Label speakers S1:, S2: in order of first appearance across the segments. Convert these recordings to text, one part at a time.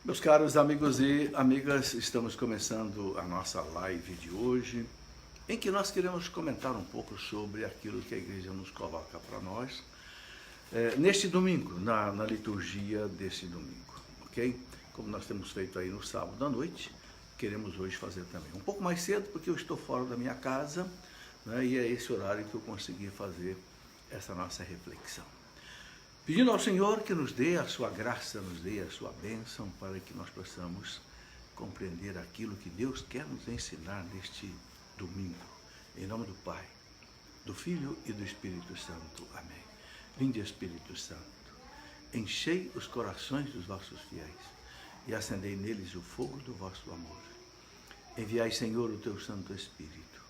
S1: Meus caros amigos e amigas, estamos começando a nossa live de hoje, em que nós queremos comentar um pouco sobre aquilo que a igreja nos coloca para nós, neste domingo, na liturgia deste domingo, ok? Como nós temos feito aí no sábado à noite, queremos hoje fazer também um pouco mais cedo, porque eu estou fora da minha casa, né, e é esse horário que eu consegui fazer essa nossa reflexão. Pedindo ao Senhor que nos dê a sua graça, nos dê a sua bênção, para que nós possamos compreender aquilo que Deus quer nos ensinar neste domingo. Em nome do Pai, do Filho e do Espírito Santo. Amém. Vinde, Espírito Santo, enchei os corações dos vossos fiéis e acendei neles o fogo do vosso amor. Enviai, Senhor, o teu Santo Espírito.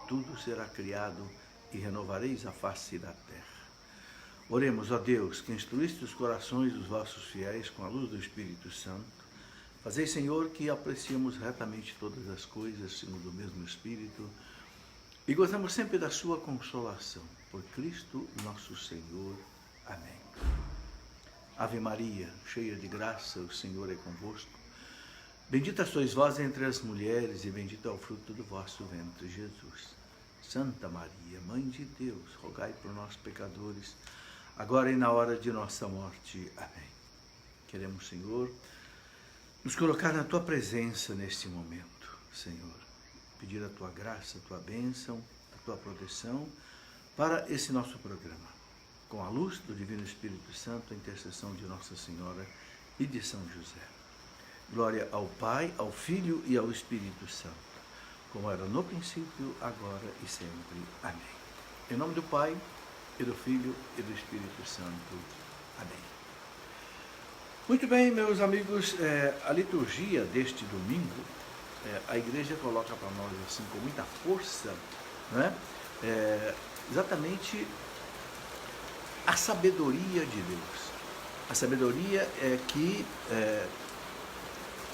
S1: Tudo será criado e renovareis a face da terra. Oremos, ó Deus, que instruíste os corações dos vossos fiéis com a luz do Espírito Santo. Fazei, Senhor, que apreciemos retamente todas as coisas, segundo o mesmo Espírito, e gozamos sempre da sua consolação. Por Cristo nosso Senhor. Amém. Ave Maria, cheia de graça, o Senhor é convosco. Bendita sois vós entre as mulheres, e bendito é o fruto do vosso ventre, Jesus. Santa Maria, Mãe de Deus, rogai por nós, pecadores, agora e na hora de nossa morte. Amém. Queremos, Senhor, nos colocar na Tua presença neste momento, Senhor. Pedir a Tua graça, a Tua bênção, a Tua proteção para esse nosso programa. Com a luz do Divino Espírito Santo, a intercessão de Nossa Senhora e de São José. Glória ao Pai, ao Filho e ao Espírito Santo, como era no princípio, agora e sempre. Amém. Em nome do Pai, e do Filho e do Espírito Santo. Amém. Muito bem, meus amigos, a liturgia deste domingo, a igreja coloca para nós assim com muita força, né? Exatamente a sabedoria de Deus. A sabedoria que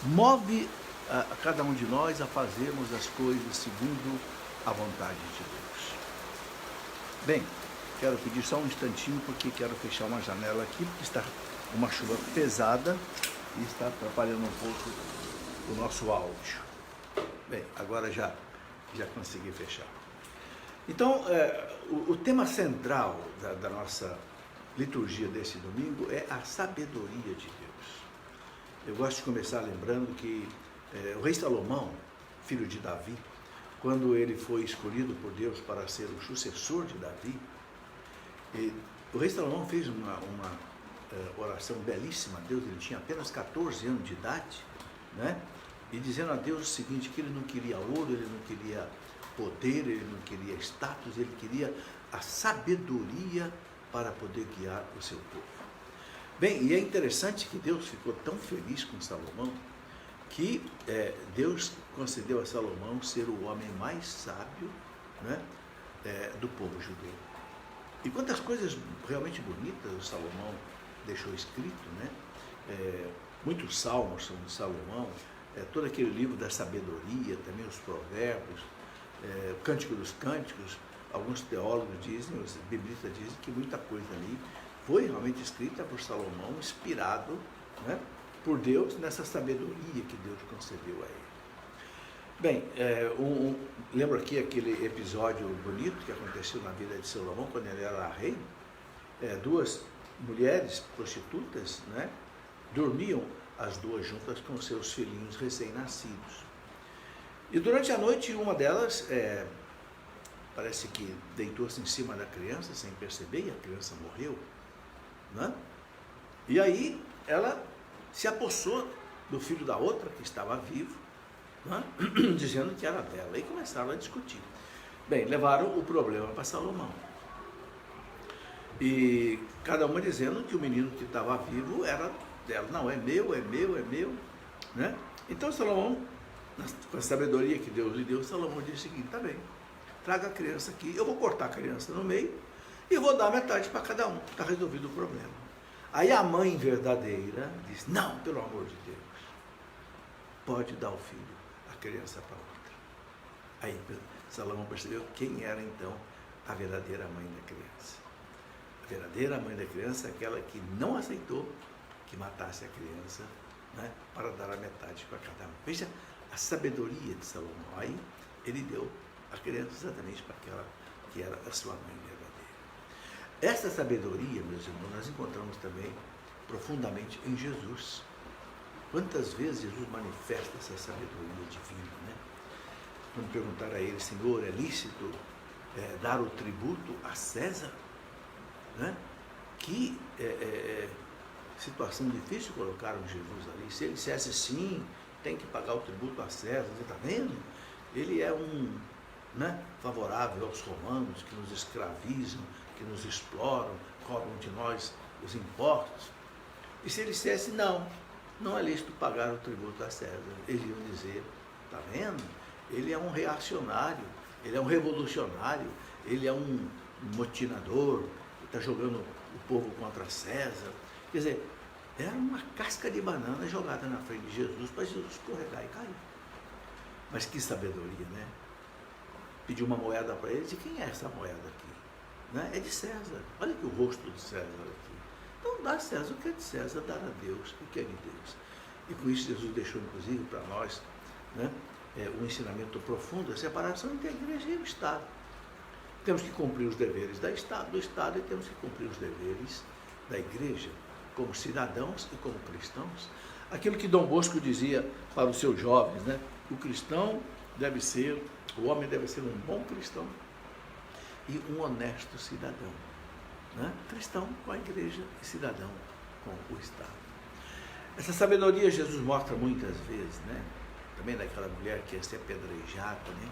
S1: move a cada um de nós a fazermos as coisas segundo a vontade de Deus. Bem, quero pedir só um instantinho, porque quero fechar uma janela aqui, porque está uma chuva pesada e está atrapalhando um pouco o nosso áudio. Bem, agora já consegui fechar. Então, o tema central da nossa liturgia desse domingo é a sabedoria de Deus. Eu gosto de começar lembrando que o rei Salomão, filho de Davi, quando ele foi escolhido por Deus para ser o sucessor de Davi, o rei Salomão fez uma oração belíssima a Deus. Ele tinha apenas 14 anos de idade, né? E dizendo a Deus o seguinte, que ele não queria ouro, ele não queria poder, ele não queria status, ele queria a sabedoria para poder guiar o seu povo. Bem, e é interessante que Deus ficou tão feliz com Salomão, que Deus concedeu a Salomão ser o homem mais sábio, né, do povo judeu. E quantas coisas realmente bonitas o Salomão deixou escrito, né? Muitos salmos são de Salomão, todo aquele livro da sabedoria, também os provérbios, o Cântico dos Cânticos. Alguns teólogos dizem, os biblistas dizem que muita coisa ali foi realmente escrita por Salomão, inspirado, né, por Deus, nessa sabedoria que Deus concedeu a ele. Bem, lembro aqui aquele episódio bonito que aconteceu na vida de Salomão, quando ele era rei. Duas mulheres prostitutas, né, dormiam as duas juntas com seus filhinhos recém-nascidos. E durante a noite, uma delas, parece que deitou-se em cima da criança sem perceber, e a criança morreu, né? E aí ela se apossou do filho da outra, que estava vivo, né? Dizendo que era dela, e começaram a discutir. Bem, levaram o problema para Salomão, e cada uma dizendo que o menino que estava vivo era dela. Não, é meu, né? Então Salomão, com a sabedoria que Deus lhe deu, Salomão disse o seguinte: tá bem, traga a criança aqui, eu vou cortar a criança no meio e vou dar metade para cada um, está resolvido o problema. Aí a mãe verdadeira disse: não, pelo amor de Deus, pode dar o filho, a criança para outra. Aí Salomão percebeu quem era então a verdadeira mãe da criança. A verdadeira mãe da criança é aquela que não aceitou que matasse a criança, né, para dar a metade para cada um. Veja a sabedoria de Salomão. Aí ele deu a criança exatamente para aquela que era a sua mãe verdadeira. Essa sabedoria, meus irmãos, nós encontramos também profundamente em Jesus. Quantas vezes Jesus manifesta essa sabedoria divina, né? Quando perguntaram a ele, Senhor, é lícito dar o tributo a César? Né? Que situação difícil colocaram Jesus ali. Se ele dissesse sim, tem que pagar o tributo a César, você está vendo? Ele é né, favorável aos romanos que nos escravizam, que nos exploram, cobram de nós os impostos. E se ele dissesse não é lícito pagar o tributo a César, eles iam dizer, está vendo? Ele é um reacionário, ele é um revolucionário, ele é um motinador, está jogando o povo contra César. Quer dizer, era uma casca de banana jogada na frente de Jesus para Jesus escorregar e cair. Mas que sabedoria, né? Pediu uma moeda para ele, de quem é essa moeda aqui? Né? É de César. Olha aqui o rosto de César aqui. Então dá a César o que é de César, dar a Deus o que é de Deus. E com isso Jesus deixou, inclusive, para nós, né, um ensinamento profundo, a separação entre a igreja e o Estado. Temos que cumprir os deveres do Estado e temos que cumprir os deveres da igreja, como cidadãos e como cristãos. Aquilo que Dom Bosco dizia para os seus jovens, né? O homem deve ser um bom cristão e um honesto cidadão. Né? Cristão com a igreja e cidadão com o Estado. Essa sabedoria Jesus mostra muitas vezes, né? Também daquela mulher que ia ser apedrejada, né?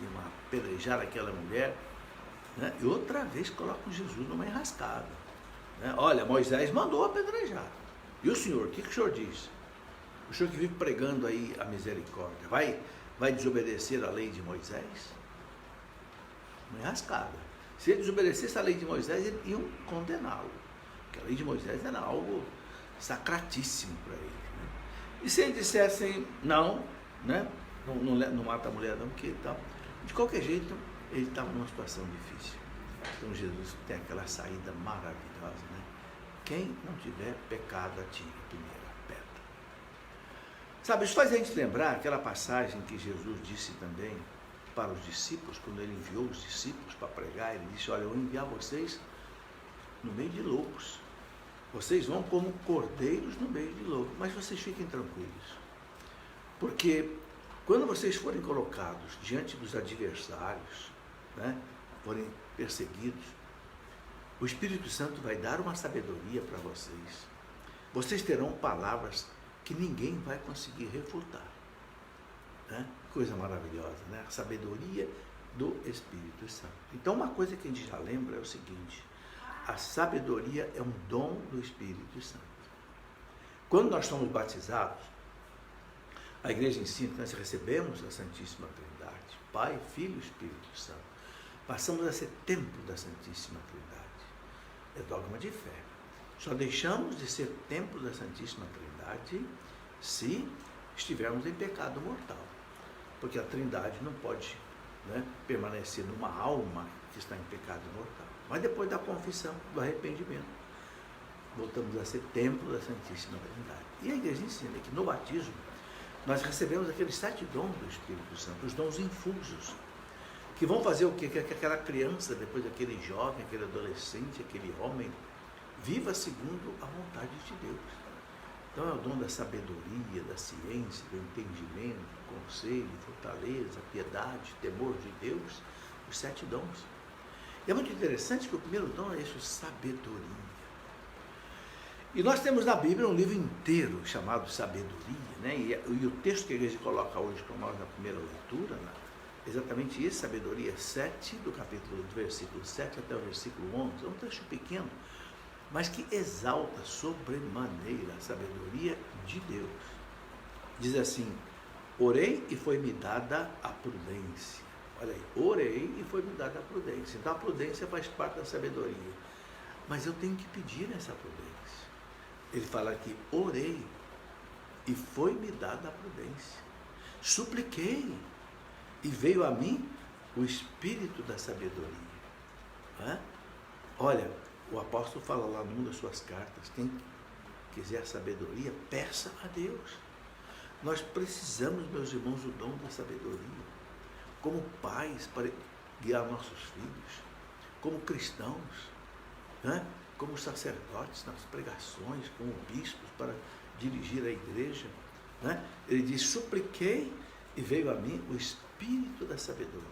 S1: E apedrejar aquela mulher, né? E outra vez colocam Jesus numa enrascada. Né? Olha, Moisés mandou apedrejar. E o senhor, o que o senhor diz? O senhor que vive pregando aí a misericórdia, vai desobedecer a lei de Moisés? Uma enrascada. Se ele desobedecesse a lei de Moisés, eles iam condená-lo. Porque a lei de Moisés era algo sacratíssimo para ele. Né? E se ele dissesse não, né? Não mata a mulher não, porque tal. De qualquer jeito, ele estava numa situação difícil. Então Jesus tem aquela saída maravilhosa, né? Quem não tiver pecado, atire a primeira pedra. Sabe, isso faz a gente lembrar aquela passagem que Jesus disse também para os discípulos, quando ele enviou os discípulos para pregar, ele disse, olha, eu vou enviar vocês no meio de lobos. Vocês vão como cordeiros no meio de lobos, mas vocês fiquem tranquilos. Porque quando vocês forem colocados diante dos adversários, né, forem perseguidos, o Espírito Santo vai dar uma sabedoria para vocês. Vocês terão palavras que ninguém vai conseguir refutar. Né? Coisa maravilhosa, né? A sabedoria do Espírito Santo. Então, uma coisa que a gente já lembra é o seguinte: a sabedoria é um dom do Espírito Santo. Quando nós somos batizados, a igreja ensina que nós recebemos a Santíssima Trindade, Pai, Filho e Espírito Santo. Passamos a ser templo da Santíssima Trindade. É dogma de fé. Só deixamos de ser templo da Santíssima Trindade se estivermos em pecado mortal. Porque a Trindade não pode, né, permanecer numa alma que está em pecado mortal. Mas depois da confissão, do arrependimento, voltamos a ser templo da Santíssima Trindade. E a igreja ensina que no batismo nós recebemos aqueles 7 dons do Espírito Santo, os dons infusos, que vão fazer o quê? Que aquela criança, depois aquele jovem, aquele adolescente, aquele homem, viva segundo a vontade de Deus. Então é o dom da sabedoria, da ciência, do entendimento, do conselho, fortaleza, piedade, temor de Deus, os 7 dons. E é muito interessante que o primeiro dom é esse, sabedoria. E nós temos na Bíblia um livro inteiro chamado Sabedoria, né? E o texto que a igreja coloca hoje para nós na primeira leitura, né? Exatamente isso, Sabedoria 7, do versículo 7 até o versículo 11, é um texto pequeno, mas que exalta sobremaneira a sabedoria de Deus. Diz assim: orei e foi-me dada a prudência. Olha aí, orei e foi-me dada a prudência. Então a prudência faz parte da sabedoria. Mas eu tenho que pedir essa prudência. Ele fala aqui, orei e foi-me dada a prudência. Supliquei e veio a mim o espírito da sabedoria. Olha, o apóstolo fala lá numa das suas cartas, quem quiser sabedoria, peça a Deus. Nós precisamos, meus irmãos, o dom da sabedoria. Como pais, para guiar nossos filhos. Como cristãos, né? Como sacerdotes nas pregações, como bispos para dirigir a igreja. Né? Ele diz, supliquei e veio a mim o espírito da sabedoria.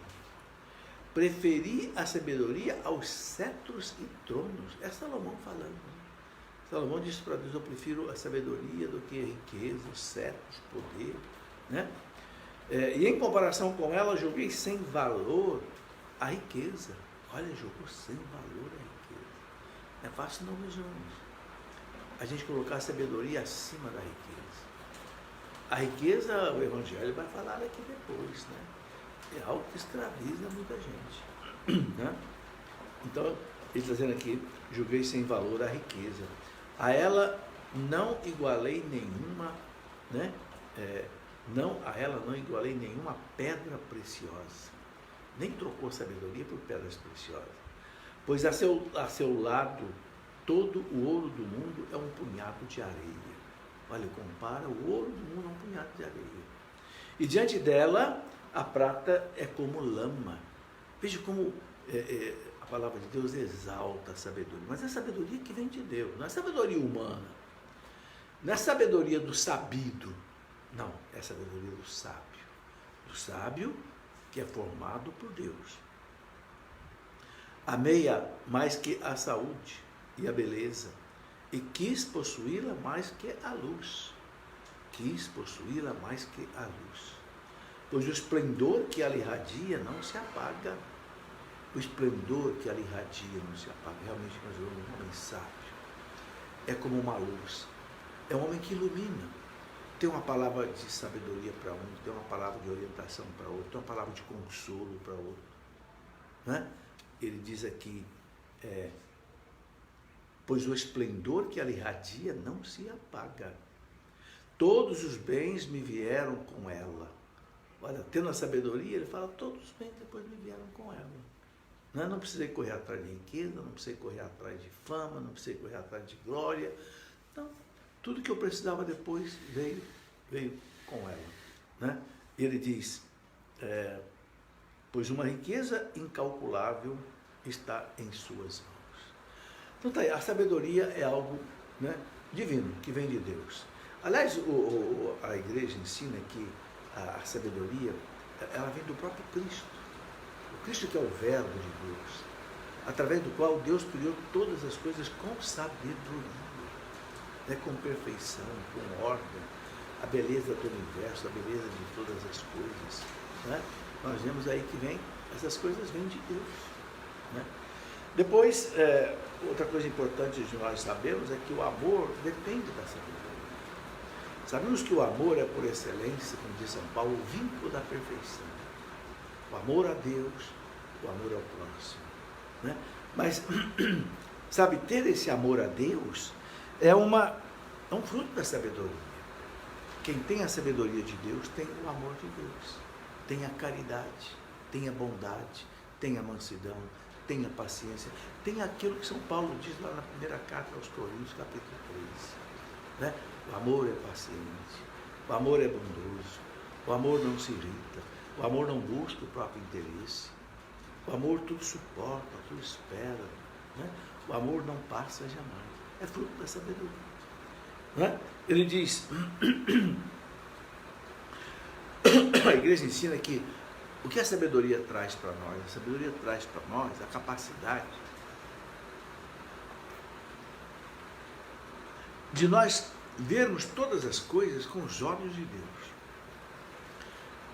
S1: Preferi a sabedoria aos cetros e tronos. É Salomão falando. Né? Salomão disse para Deus, eu prefiro a sabedoria do que a riqueza, os cetros, o poder. Né? E em comparação com ela, julguei sem valor a riqueza. Olha, julgou sem valor a riqueza. Não é fácil não, meus irmãos. A gente colocar a sabedoria acima da riqueza. A riqueza, o Evangelho vai falar aqui depois, né? É algo que escraviza muita gente. Né? Então, ele está dizendo aqui, julguei sem valor a riqueza. A ela não igualei nenhuma, né? A ela não igualei nenhuma pedra preciosa. Nem trocou sabedoria por pedras preciosas. Pois a seu lado, todo o ouro do mundo é um punhado de areia. Olha, compara o ouro do mundo a um punhado de areia. E diante dela, a prata é como lama. Veja como a palavra de Deus exalta a sabedoria. Mas é a sabedoria que vem de Deus, não é sabedoria humana. Não é sabedoria do sabido. Não, é a sabedoria do sábio. Do sábio que é formado por Deus. Amei-a mais que a saúde e a beleza, e quis possuí-la mais que a luz. Quis possuí-la mais que a luz. Pois o esplendor que ela irradia não se apaga. O esplendor que ela irradia não se apaga. Realmente, nós vemos um homem sábio. É como uma luz. É um homem que ilumina. Tem uma palavra de sabedoria para um, tem uma palavra de orientação para outro, tem uma palavra de consolo para outro. Né? Ele diz aqui, pois o esplendor que ela irradia não se apaga. Todos os bens me vieram com ela. Olha, tendo a sabedoria, ele fala, todos os bens depois me vieram com ela. Não precisei correr atrás de riqueza, não precisei correr atrás de fama, não precisei correr atrás de glória. Não, tudo que eu precisava depois veio com ela. Né? Ele diz, pois uma riqueza incalculável está em suas mãos. Então tá aí, a sabedoria é algo, né, divino, que vem de Deus. Aliás, a igreja ensina que a sabedoria, ela vem do próprio Cristo. O Cristo que é o verbo de Deus, através do qual Deus criou todas as coisas com sabedoria, né, com perfeição, com ordem, a beleza do universo, a beleza de todas as coisas. Né? Nós vemos aí que essas coisas vêm de Deus. Né? Depois, outra coisa importante de nós sabermos é que o amor depende da sabedoria. Sabemos que o amor é, por excelência, como diz São Paulo, o vínculo da perfeição. O amor a Deus, o amor ao próximo. Né? Mas, sabe, ter esse amor a Deus é um fruto da sabedoria. Quem tem a sabedoria de Deus tem o amor de Deus, tem a caridade, tem a bondade, tem a mansidão, tem a paciência, tem aquilo que São Paulo diz lá na primeira carta aos Coríntios, capítulo 13. Né? O amor é paciente, o amor é bondoso, o amor não se irrita, o amor não busca o próprio interesse, o amor tudo suporta, tudo espera. Né? O amor não passa jamais, é fruto da sabedoria. Né? Ele diz, a igreja ensina que o que a sabedoria traz para nós? A sabedoria traz para nós a capacidade de nós vermos todas as coisas com os olhos de Deus.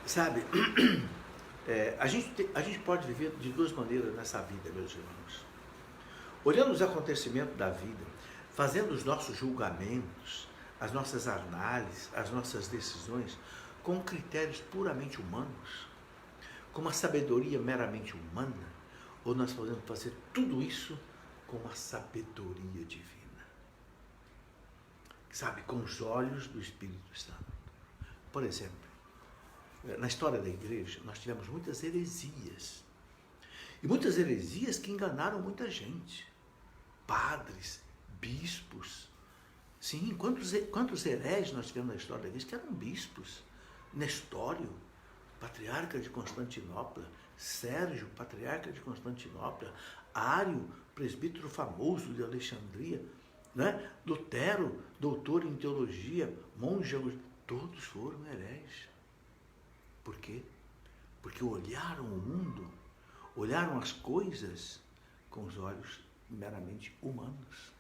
S1: Sabe, a gente pode viver de duas maneiras nessa vida, meus irmãos. Olhando os acontecimentos da vida, fazendo os nossos julgamentos, as nossas análises, as nossas decisões, com critérios puramente humanos, com uma sabedoria meramente humana, ou nós podemos fazer tudo isso com uma sabedoria divina. Sabe, com os olhos do Espírito Santo. Por exemplo, na história da igreja, nós tivemos muitas heresias. E muitas heresias que enganaram muita gente. Padres, bispos, Sim, quantos hereges nós tivemos na história da igreja que eram bispos? Nestório, patriarca de Constantinopla, Sérgio, patriarca de Constantinopla, Ário, presbítero famoso de Alexandria, né? Lutero, doutor em teologia, monge, todos foram hereges. Por quê? Porque olharam o mundo, olharam as coisas com os olhos meramente humanos.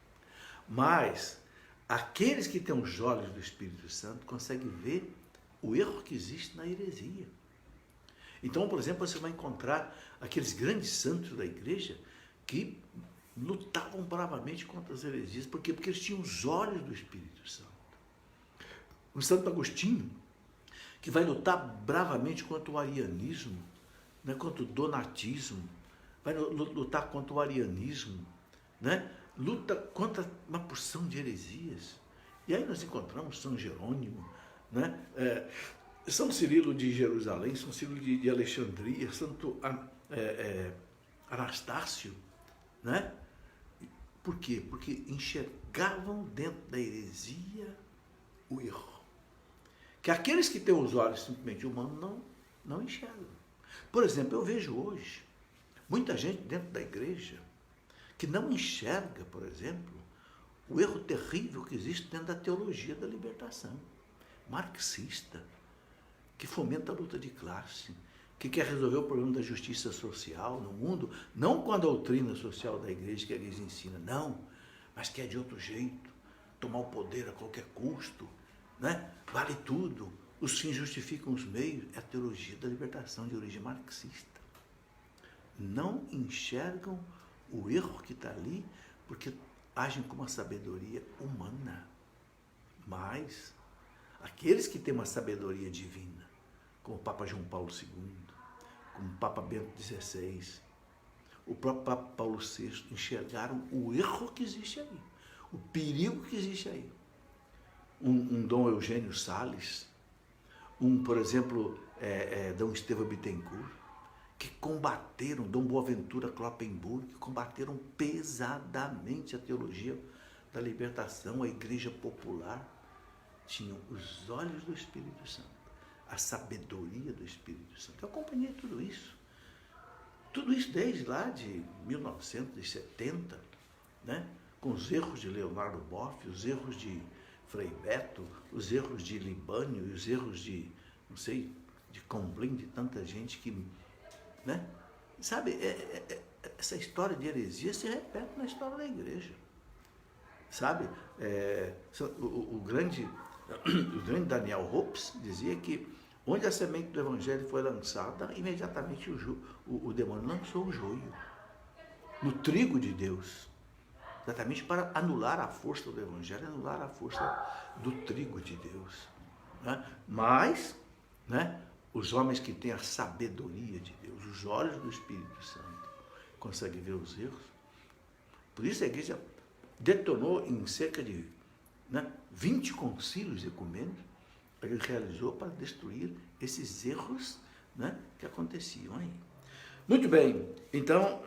S1: Mas aqueles que têm os olhos do Espírito Santo conseguem ver o erro que existe na heresia. Então, por exemplo, você vai encontrar aqueles grandes santos da igreja que lutavam bravamente contra as heresias. Por quê? Porque eles tinham os olhos do Espírito Santo. O Santo Agostinho, que vai lutar bravamente contra o arianismo, né, contra o donatismo, vai lutar contra o arianismo, né, luta contra uma porção de heresias. E aí nós encontramos São Jerônimo, né, São Cirilo de Jerusalém, São Cirilo de Alexandria, Santo Anastácio, né? Por quê? Porque enxergavam dentro da heresia o erro. Que aqueles que têm os olhos simplesmente humanos não enxergam. Por exemplo, eu vejo hoje muita gente dentro da igreja que não enxerga, por exemplo, o erro terrível que existe dentro da teologia da libertação, marxista, que fomenta a luta de classe, que quer resolver o problema da justiça social no mundo, não com a doutrina social da igreja que a igreja ensina, não, mas que é de outro jeito, tomar o poder a qualquer custo, né? Vale tudo, os fins justificam os meios, é a teologia da libertação de origem marxista. Não enxergam o erro que está ali, porque agem com uma sabedoria humana. Mas aqueles que têm uma sabedoria divina, como o Papa João Paulo II, como o Papa Bento XVI, o próprio Papa Paulo VI, enxergaram o erro que existe aí, o perigo que existe aí. Um Dom Eugênio Salles, por exemplo, Dom Estevão Bittencourt, que combateram, Dom Boaventura Kloppenburg, que combateram pesadamente a teologia da libertação, a igreja popular, tinham os olhos do Espírito Santo, a sabedoria do Espírito Santo. Eu acompanhei tudo isso desde lá de 1970, né? Com os erros de Leonardo Boff, os erros de Frei Beto, os erros de Libânio e os erros de, não sei, de Comblim, de tanta gente que, né? Sabe, essa história de heresia se repete na história da igreja. Sabe, o grande Daniel Hopes dizia que onde a semente do evangelho foi lançada, imediatamente o demônio lançou o joio no trigo de Deus, exatamente para anular a força do evangelho, anular a força do trigo de Deus, né? Mas, né, os homens que têm a sabedoria de Deus, os olhos do Espírito Santo, conseguem ver os erros. Por isso a igreja detonou em cerca de 20 concílios ecumênicos, ele realizou para destruir esses erros, né, que aconteciam aí. Muito bem, então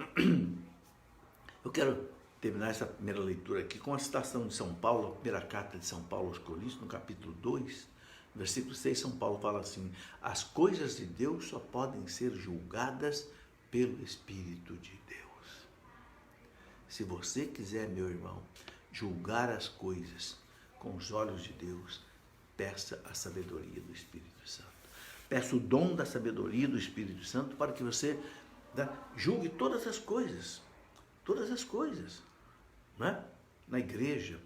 S1: eu quero terminar essa primeira leitura aqui com a citação de São Paulo, a primeira carta de São Paulo aos Coríntios, no capítulo 2, versículo 6, São Paulo fala assim: as coisas de Deus só podem ser julgadas pelo Espírito de Deus. Se você quiser, meu irmão, julgar as coisas com os olhos de Deus, peça a sabedoria do Espírito Santo. Peça o dom da sabedoria do Espírito Santo para que você julgue todas as coisas, né? Na igreja,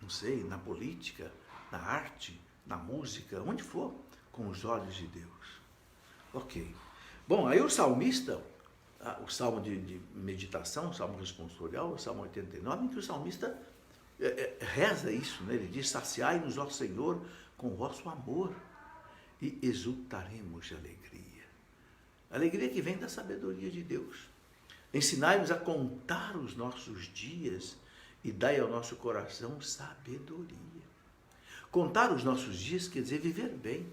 S1: não sei, na política, na arte, na música, onde for, com os olhos de Deus. Ok. Bom, aí o salmista, o salmo de meditação, o salmo responsorial, o salmo 89, em que o salmista reza isso, né? Ele diz: saciai-nos, ó Senhor, com o vosso amor e exultaremos de alegria. Alegria que vem da sabedoria de Deus. Ensinai-nos a contar os nossos dias e dai ao nosso coração sabedoria. Contar os nossos dias quer dizer viver bem,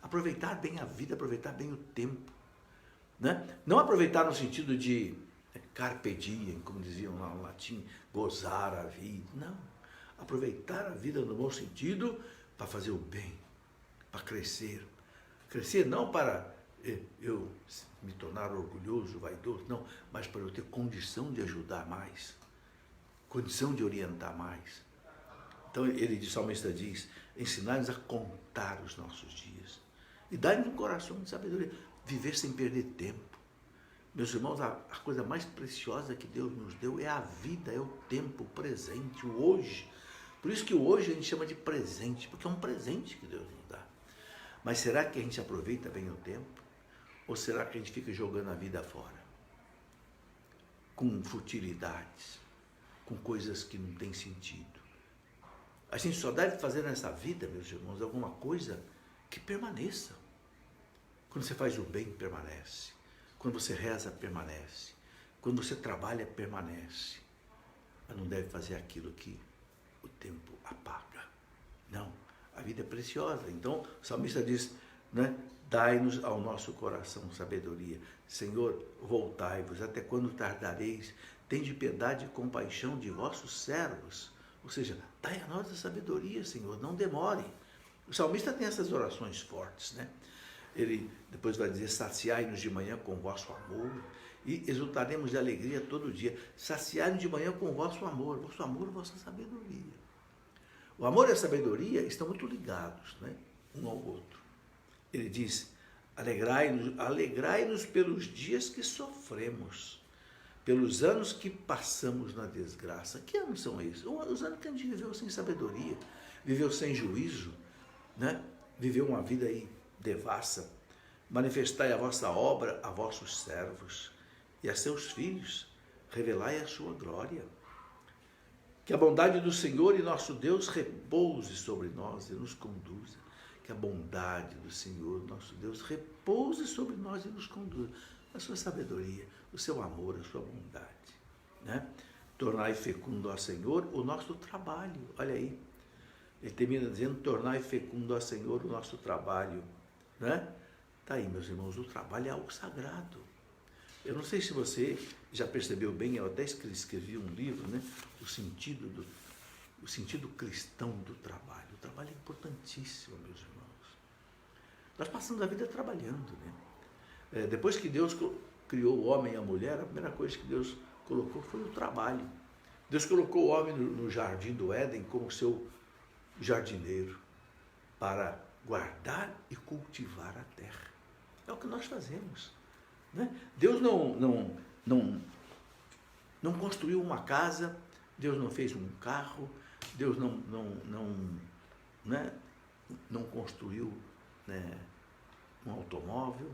S1: aproveitar bem a vida, aproveitar bem o tempo, né? Não aproveitar no sentido de carpe diem, como diziam lá no latim, gozar a vida. Não. aproveitar a vida no bom sentido para fazer o bem, para crescer. Crescer não para eu me tornar orgulhoso, vaidoso, não, mas para eu ter condição de ajudar mais, condição de orientar mais. Então o salmista diz, ensinar-nos a contar os nossos dias e dar-nos um coração de sabedoria, viver sem perder tempo. Meus irmãos, a coisa mais preciosa que Deus nos deu é a vida, é o tempo, o presente, o hoje. Por isso que o hoje a gente chama de presente, porque é um presente que Deus nos dá. Mas será que a gente aproveita bem o tempo? Ou será que a gente fica jogando a vida fora? Com futilidades, com coisas que não têm sentido. A gente só deve fazer nessa vida, meus irmãos, alguma coisa que permaneça. Quando você faz o bem, permanece. Quando você reza, permanece. Quando você trabalha, permanece. Mas não deve fazer aquilo que o tempo apaga. Não, a vida é preciosa. Então, o salmista diz, né? Dai-nos ao nosso coração sabedoria. Senhor, voltai-vos, até quando tardareis? Tende piedade e compaixão de vossos servos. Ou seja, dai a nós a sabedoria, Senhor, não demore. O salmista tem essas orações fortes, né? Ele depois vai dizer, saciai-nos de manhã com o vosso amor e exultaremos de alegria todo dia. Saciai-nos de manhã com o vosso amor, vossa sabedoria. O amor e a sabedoria estão muito ligados, né? Um ao outro. Ele diz, alegrai-nos pelos dias que sofremos, pelos anos que passamos na desgraça. Que anos são esses? Os anos que a gente viveu sem sabedoria, viveu sem juízo, né? Viveu uma vida aí devassa. Manifestai a vossa obra a vossos servos e a seus filhos, revelai a sua glória. Que a bondade do Senhor e nosso Deus repouse sobre nós e nos conduza. Que a bondade do Senhor, nosso Deus, repouse sobre nós e nos conduza. A sua sabedoria, o seu amor, a sua bondade, né? Tornai fecundo ao Senhor o nosso trabalho. Olha aí, ele termina dizendo, tornai fecundo ao Senhor o nosso trabalho, né? Está aí, meus irmãos, o trabalho é algo sagrado. Eu não sei se você já percebeu bem, eu até escrevi um livro, né? O sentido cristão do trabalho. O trabalho é importantíssimo, meus irmãos. Nós passamos a vida trabalhando, né? Depois que Deus criou o homem e a mulher, a primeira coisa que Deus colocou foi o trabalho. Deus colocou o homem no jardim do Éden como seu jardineiro para guardar e cultivar a terra. É o que nós fazemos, né? Deus não construiu uma casa, Deus não fez um carro, Deus não construiu, né, um automóvel,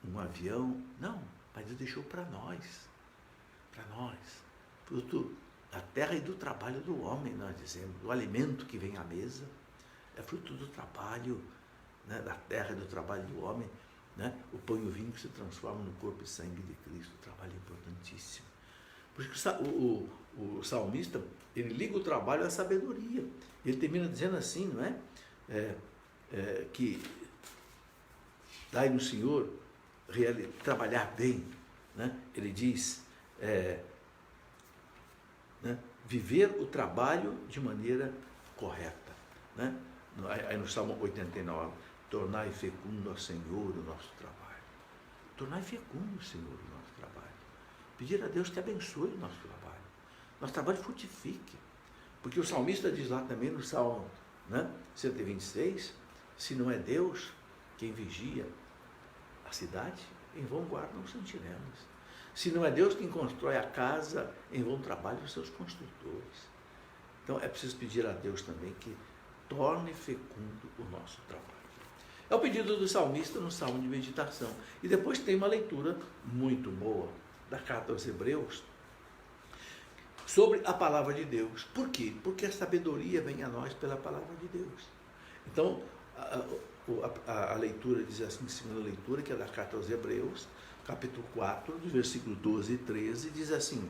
S1: um avião, não, mas Deus deixou para nós, fruto da terra e do trabalho do homem, nós dizemos, o alimento que vem à mesa é fruto do trabalho, né, da terra e do trabalho do homem, né? O pão e o vinho que se transformam no corpo e sangue de Cristo, o trabalho é importantíssimo. Por isso que o salmista, ele liga o trabalho à sabedoria, ele termina dizendo assim, não é? Que dai no Senhor trabalhar bem, né? Ele diz, né? Viver o trabalho de maneira correta, né? Aí no Salmo 89, tornai fecundo ao Senhor o nosso trabalho. Tornai fecundo, Senhor, o nosso trabalho. Pedir a Deus que abençoe o nosso trabalho. Nosso trabalho frutifique. Porque o salmista diz lá também no Salmo, né, 126, se não é Deus quem vigia a cidade, em vão guardam os sentinelas. Se não é Deus quem constrói a casa, em vão trabalham os seus construtores. Então é preciso pedir a Deus também que torne fecundo o nosso trabalho. É o pedido do salmista no Salmo de Meditação. E depois tem uma leitura muito boa da carta aos Hebreus sobre a palavra de Deus. Por quê? Porque a sabedoria vem a nós pela palavra de Deus. Então, a leitura diz assim, a segunda leitura, que é da carta aos Hebreus, capítulo 4, do versículo 12 e 13, diz assim: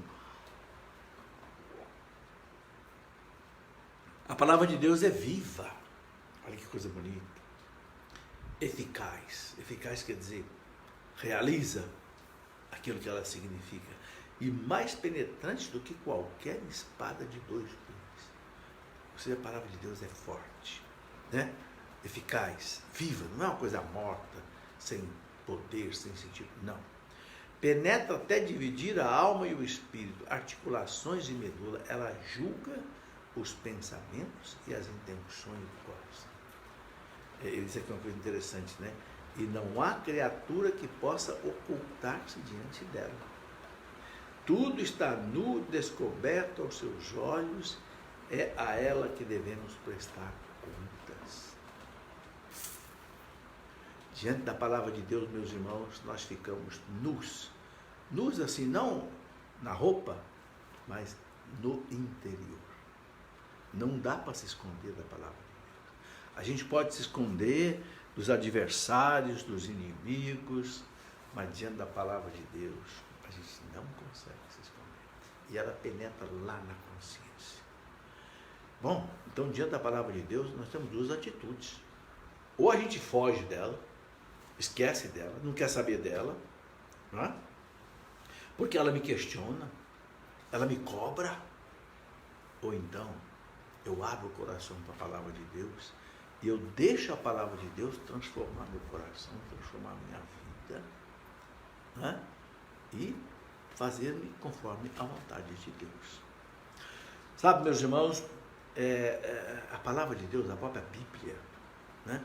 S1: a palavra de Deus é viva. Olha que coisa bonita. Eficaz. Eficaz quer dizer, realiza aquilo que ela significa. E mais penetrante do que qualquer espada de dois gumes. Ou seja, a palavra de Deus é forte, né? Eficaz, viva, não é uma coisa morta, sem poder, sem sentido, não. Penetra até dividir a alma e o espírito, articulações e medula, ela julga os pensamentos e as intenções do coração. Isso aqui é uma coisa interessante, né? E não há criatura que possa ocultar-se diante dela. Tudo está nu, descoberto aos seus olhos, é a ela que devemos prestar contas. Diante da palavra de Deus, meus irmãos, nós ficamos nus. Nus assim, não na roupa, mas no interior. Não dá para se esconder da palavra de Deus. A gente pode se esconder dos adversários, dos inimigos, mas diante da palavra de Deus, a gente não consegue se esconder. E ela penetra lá na consciência. Bom, então diante da palavra de Deus, nós temos duas atitudes. Ou a gente foge dela, esquece dela, não quer saber dela, não é? Porque ela me questiona, ela me cobra. Ou então, eu abro o coração para a palavra de Deus e eu deixo a palavra de Deus transformar meu coração, transformar minha vida, não é? E fazer-me conforme a vontade de Deus. Sabe, meus irmãos, a palavra de Deus, a própria Bíblia, né?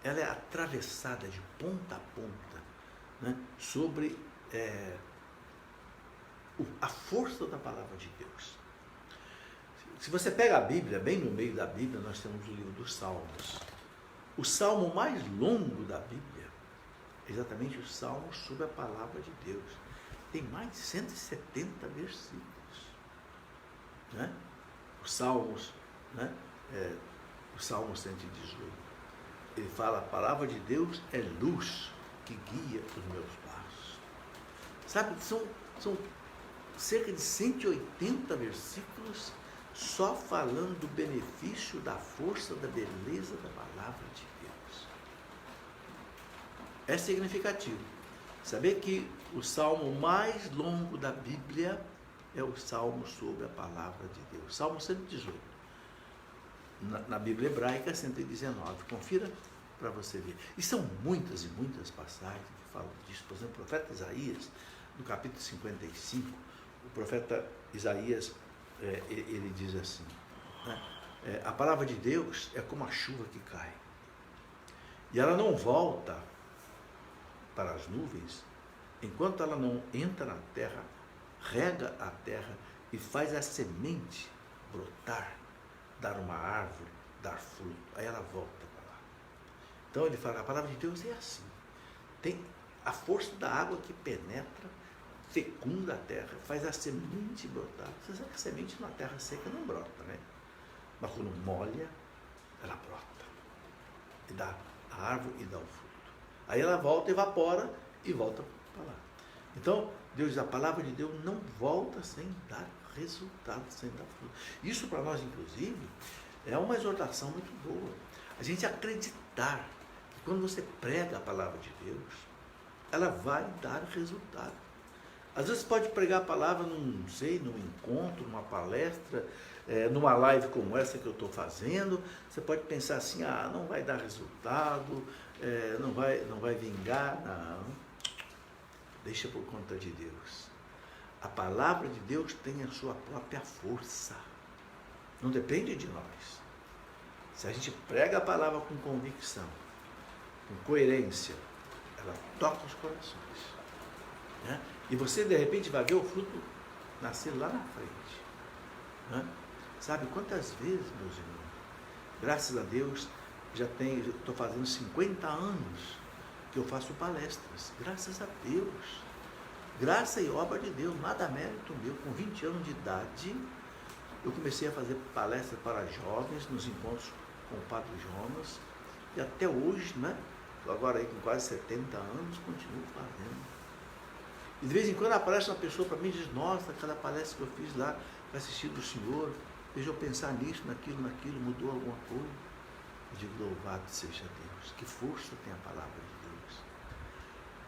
S1: Ela é atravessada de ponta a ponta, né? Sobre a força da palavra de Deus. Se você pega a Bíblia, bem no meio da Bíblia, nós temos o livro dos Salmos. O salmo mais longo da Bíblia é exatamente o salmo sobre a palavra de Deus. Tem mais de 170 versículos, né? Os Salmos, né? O Salmo 118. Ele fala, a palavra de Deus é luz que guia os meus passos. Sabe, são cerca de 180 versículos só falando do benefício, da força, da beleza da palavra de Deus. É significativo saber que o salmo mais longo da Bíblia é o salmo sobre a palavra de Deus. Salmo 118. Na Bíblia hebraica, 119. Confira para você ver. E são muitas e muitas passagens que falam disso. Por exemplo, o profeta Isaías, no capítulo 55, o profeta Isaías, ele diz assim, né? A palavra de Deus é como a chuva que cai. E ela não volta para as nuvens, enquanto ela não entra na terra, rega a terra e faz a semente brotar, dar uma árvore, dar fruto. Aí ela volta para lá. Então ele fala, a palavra de Deus é assim. Tem a força da água que penetra, fecunda a terra, faz a semente brotar. Você sabe que a semente na terra seca não brota, né? Mas quando molha, ela brota. E dá a árvore e dá o fruto. Aí ela volta, evapora e volta para lá. Então, Deus diz, a palavra de Deus não volta sem dar resultado, sem dar fruto. Isso para nós, inclusive, é uma exortação muito boa. A gente acreditar que quando você prega a palavra de Deus, ela vai dar resultado. Às vezes pode pregar a palavra num encontro, numa palestra, numa live como essa que eu estou fazendo. Você pode pensar assim, não vai dar resultado, não vai vingar. Não. Deixa por conta de Deus. A palavra de Deus tem a sua própria força. Não depende de nós. Se a gente prega a palavra com convicção, com coerência, ela toca os corações, né? E você, de repente, vai ver o fruto nascer lá na frente, né? Sabe quantas vezes, meus irmãos, graças a Deus, estou fazendo 50 anos que eu faço palestras, graças a Deus, graça e obra de Deus, nada mérito meu. Com 20 anos de idade, eu comecei a fazer palestras para jovens, nos encontros com o Padre Jonas, e até hoje, né, agora aí com quase 70 anos, continuo fazendo. E de vez em quando aparece uma pessoa para mim e diz, nossa, aquela palestra que eu fiz lá, para assistir do senhor, veja eu pensar nisso, naquilo, mudou alguma coisa. Eu digo, louvado seja Deus, que força tem a palavra de Deus.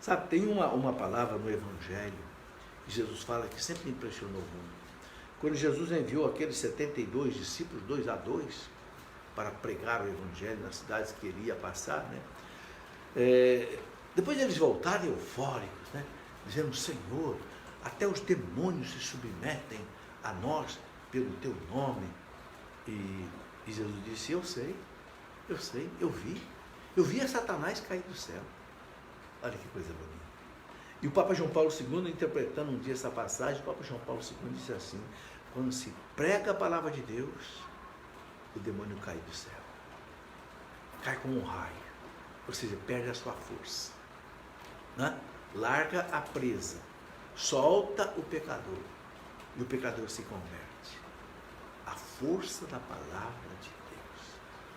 S1: Sabe, tem uma palavra no Evangelho, que Jesus fala que sempre me impressionou muito. quando Jesus enviou aqueles 72 discípulos, 2 a 2, para pregar o Evangelho nas cidades que ele ia passar, né? Depois eles voltaram eufóricos, né? Dizendo: Senhor, até os demônios se submetem a nós pelo teu nome. E Jesus disse: eu sei, eu vi a Satanás cair do céu. Olha que coisa bonita. E o Papa João Paulo II, interpretando um dia essa passagem, o Papa João Paulo II disse assim: quando se prega a palavra de Deus, o demônio cai do céu, cai como um raio, ou seja, perde a sua força, né? Larga a presa, solta o pecador, e o pecador se converte. A força da palavra de Deus.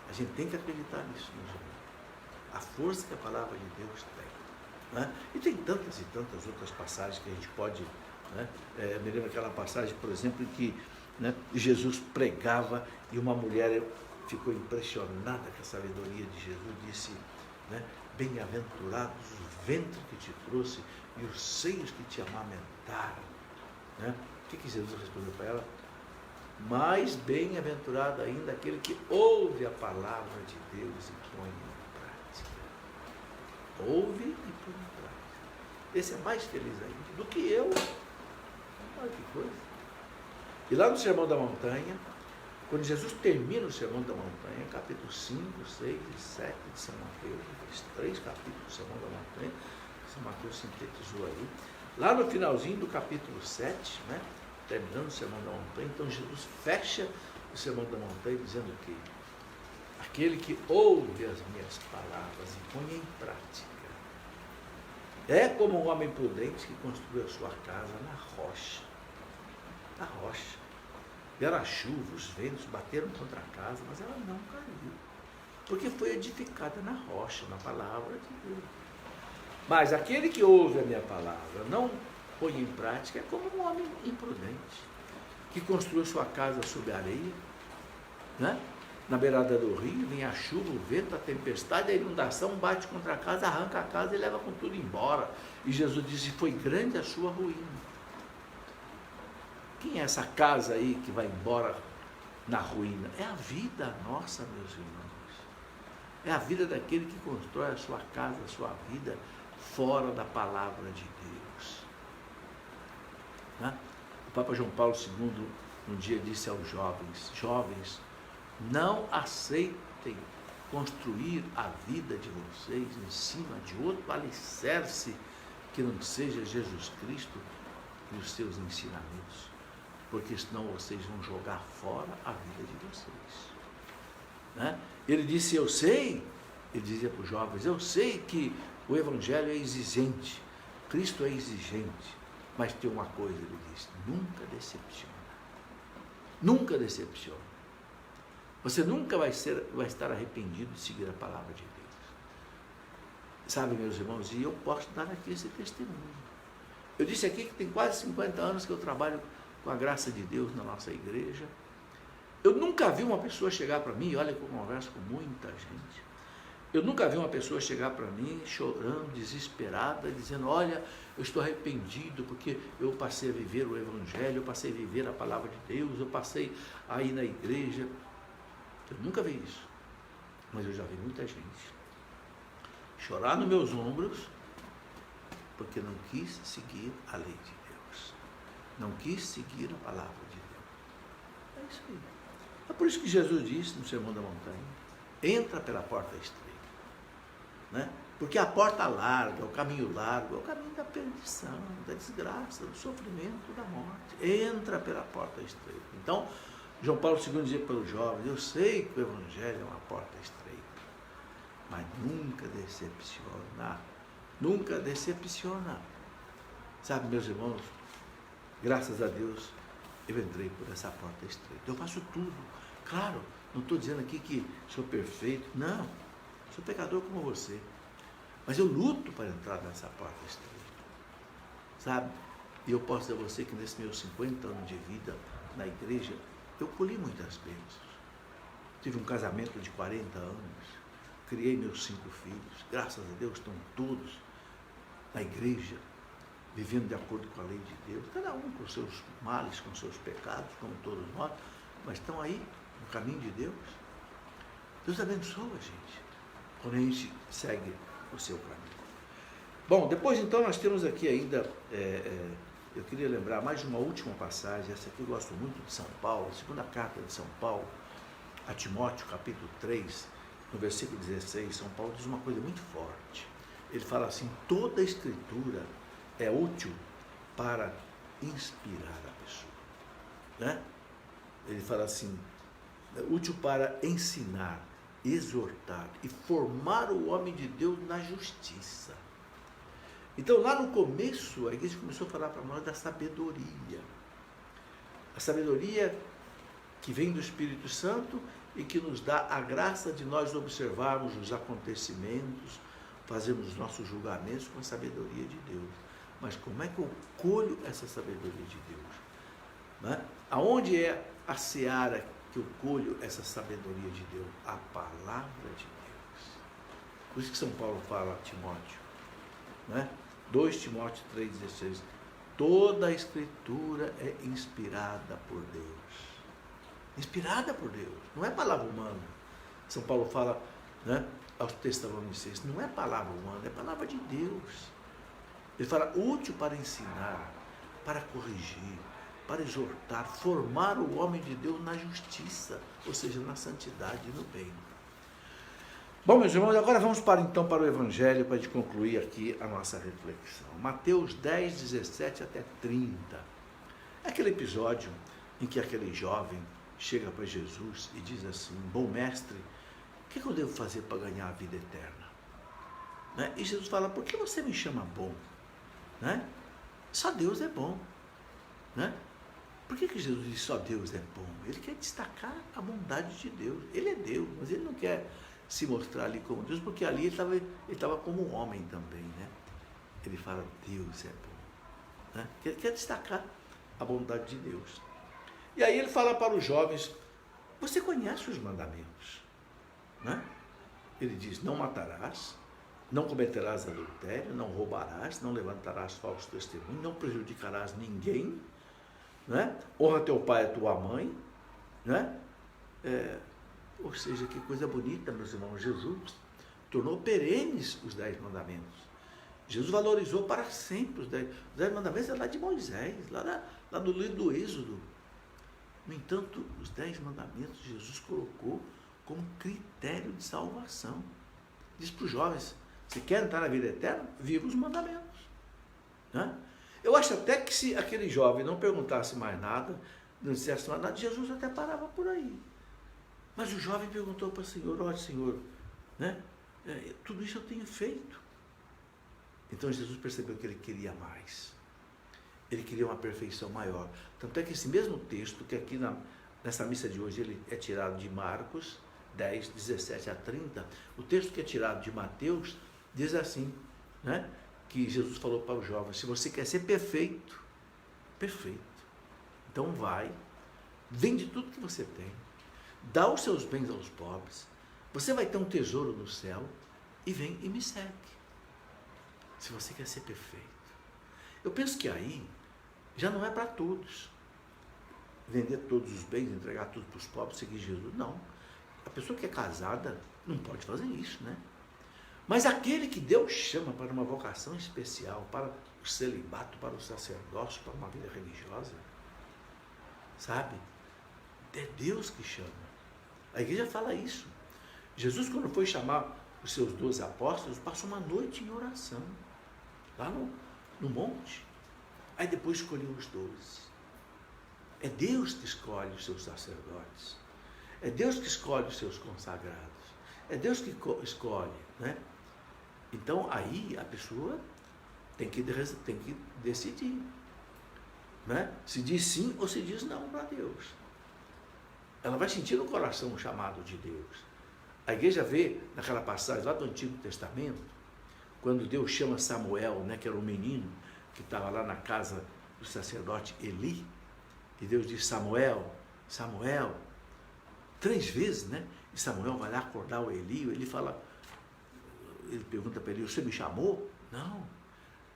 S1: A gente tem que acreditar nisso, meus irmãos. A força que a palavra de Deus tem, né? E tem tantas e tantas outras passagens que a gente pode, né? Me lembro aquela passagem, por exemplo, em que, né, Jesus pregava e uma mulher ficou impressionada com a sabedoria de Jesus, disse, né, bem-aventurados os ventres que te trouxe e os seios que te amamentaram, né? O que Jesus respondeu para ela? Mais bem-aventurado ainda aquele que ouve a palavra de Deus e põe em prática. Ouve e põe em prática. Esse é mais feliz ainda do que eu. Olha que coisa. E lá no Sermão da Montanha, quando Jesus termina o Sermão da Montanha, capítulo 5, 6 e 7 de São Mateus, esses 3 capítulos do Sermão da Montanha, que São Mateus sintetizou aí, lá no finalzinho do capítulo 7, né, terminando o Sermão da Montanha, então Jesus fecha o Sermão da Montanha dizendo que aquele que ouve as minhas palavras e põe em prática é como um homem prudente que construiu a sua casa na rocha. Na rocha. Vieram a chuva, os ventos bateram contra a casa, mas ela não caiu, porque foi edificada na rocha, na palavra de Deus. Mas aquele que ouve a minha palavra, não põe em prática, é como um homem imprudente, que construiu sua casa sob areia, né? Na beirada do rio, vem a chuva, o vento, a tempestade, a inundação bate contra a casa, arranca a casa e leva com tudo embora. E Jesus disse: foi grande a sua ruína. Quem é essa casa aí que vai embora na ruína? É a vida nossa, meus irmãos. É a vida daquele que constrói a sua casa, a sua vida, fora da palavra de Deus. Né? O Papa João Paulo II um dia disse aos jovens: jovens, não aceitem construir a vida de vocês em cima de outro alicerce que não seja Jesus Cristo e os seus ensinamentos, porque senão vocês vão jogar fora a vida de vocês. Né? Ele disse: eu sei, ele dizia para os jovens, eu sei que o Evangelho é exigente, Cristo é exigente, mas tem uma coisa, ele disse: nunca decepciona. Nunca decepciona. Você nunca vai estar arrependido de seguir a palavra de Deus. Sabe, meus irmãos, e eu posso dar aqui esse testemunho. Eu disse aqui que tem quase 50 anos que eu trabalho com a graça de Deus na nossa igreja. Eu nunca vi uma pessoa chegar para mim, olha que eu converso com muita gente, eu nunca vi uma pessoa chegar para mim chorando, desesperada, dizendo: olha, eu estou arrependido porque eu passei a viver o Evangelho, eu passei a viver a palavra de Deus, eu passei a ir na igreja. Eu nunca vi isso, mas eu já vi muita gente chorar nos meus ombros porque não quis seguir a lei de Deus, não quis seguir a palavra de Deus. É isso aí. É por isso que Jesus disse no Sermão da Montanha: entra pela porta estreita, né? Porque a porta larga, o caminho largo, é o caminho da perdição, da desgraça, do sofrimento, da morte. Entra pela porta estreita. Então, João Paulo II dizia para os jovens: eu sei que o Evangelho é uma porta estreita, mas nunca decepciona. Nunca decepciona. Sabe, meus irmãos, graças a Deus, eu entrei por essa porta estreita. Eu faço tudo. Claro, não estou dizendo aqui que sou perfeito. Não, sou pecador como você. Mas eu luto para entrar nessa porta estreita. Sabe? E eu posso dizer a você que nesses meus 50 anos de vida na igreja, eu colhi muitas bênçãos. Tive um casamento de 40 anos, criei meus 5 filhos, graças a Deus estão todos na igreja, vivendo de acordo com a lei de Deus, cada um com seus males, com seus pecados, como todos nós, mas estão aí no caminho de Deus. Deus abençoa a gente quando a gente segue o seu caminho. Bom, depois então nós temos aqui ainda, eu queria lembrar mais de uma última passagem, essa aqui eu gosto muito de São Paulo, a segunda carta de São Paulo, a Timóteo, capítulo 3, no versículo 16, São Paulo diz uma coisa muito forte. Ele fala assim: toda a escritura é útil para inspirar a pessoa. Né? Ele fala assim, é útil para ensinar, exortar e formar o homem de Deus na justiça. Então, lá no começo, a igreja começou a falar para nós da sabedoria. A sabedoria que vem do Espírito Santo e que nos dá a graça de nós observarmos os acontecimentos, fazermos os nossos julgamentos com a sabedoria de Deus. Mas como é que eu colho essa sabedoria de Deus? Né? Aonde é a seara que eu colho essa sabedoria de Deus? A palavra de Deus. Por isso que São Paulo fala a Timóteo, né? 2 Timóteo 3,16, toda a escritura é inspirada por Deus. Inspirada por Deus, não é palavra humana. São Paulo fala, né, aos Tessalonicenses, não é palavra humana, é palavra de Deus. Ele fala útil para ensinar, para corrigir, para exortar, formar o homem de Deus na justiça, ou seja, na santidade e no bem. Bom, meus irmãos, agora vamos então para o Evangelho, para a gente concluir aqui a nossa reflexão. Mateus 10, 17 até 30. É aquele episódio em que aquele jovem chega para Jesus e diz assim: bom mestre, o que eu devo fazer para ganhar a vida eterna? Né? E Jesus fala: por que você me chama bom? Né? Só Deus é bom. Né? Por que Jesus diz só Deus é bom? Ele quer destacar a bondade de Deus. Ele é Deus, mas ele não quer se mostrar ali como Deus, porque ali ele estava como um homem também. Né? Ele fala: Deus é bom. Né? Ele quer destacar a bondade de Deus. E aí ele fala para os jovens: você conhece os mandamentos? Né? Ele diz: não matarás, não cometerás adultério, não roubarás, não levantarás falso testemunho, não prejudicarás ninguém, né? Honra teu pai e tua mãe. Né? Ou seja, que coisa bonita, meus irmãos. Jesus tornou perenes os 10 mandamentos. Jesus valorizou para sempre os 10 mandamentos. É lá de Moisés, lá no livro do Êxodo. No entanto, os 10 mandamentos Jesus colocou como critério de salvação. Diz para os jovens: se quer entrar na vida eterna, viva os mandamentos. Né? Eu acho até que se aquele jovem não perguntasse mais nada, não dissesse mais nada, Jesus até parava por aí. Mas o jovem perguntou para o Senhor: olha, Senhor, né? Tudo isso eu tenho feito. Então Jesus percebeu que ele queria mais. Ele queria uma perfeição maior. Tanto é que esse mesmo texto, que aqui nessa missa de hoje ele é tirado de Marcos 10, 17 a 30, o texto que é tirado de Mateus diz assim, né, que Jesus falou para os jovens: se você quer ser perfeito, então vai, vende tudo que você tem, dá os seus bens aos pobres, você vai ter um tesouro no céu, e vem e me segue. Se você quer ser perfeito. Eu penso que aí já não é para todos. Vender todos os bens, entregar tudo para os pobres, seguir Jesus. Não. A pessoa que é casada não pode fazer isso, né? Mas aquele que Deus chama para uma vocação especial, para o celibato, para o sacerdócio, para uma vida religiosa, sabe? É Deus que chama. A igreja fala isso. Jesus, quando foi chamar os seus 12 apóstolos, passou uma noite em oração, lá no monte. Aí depois escolheu os 12. É Deus que escolhe os seus sacerdotes. É Deus que escolhe os seus consagrados. É Deus que escolhe, né? Então aí a pessoa tem que decidir, né? Se diz sim ou se diz não para Deus. Ela vai sentir no coração o chamado de Deus. A igreja vê naquela passagem lá do Antigo Testamento, quando Deus chama Samuel, né, que era um menino que estava lá na casa do sacerdote Eli, e Deus diz: Samuel, Samuel, 3 vezes, né? E Samuel vai lá acordar o Eli, ele fala, ele pergunta para Eli: você me chamou? Não.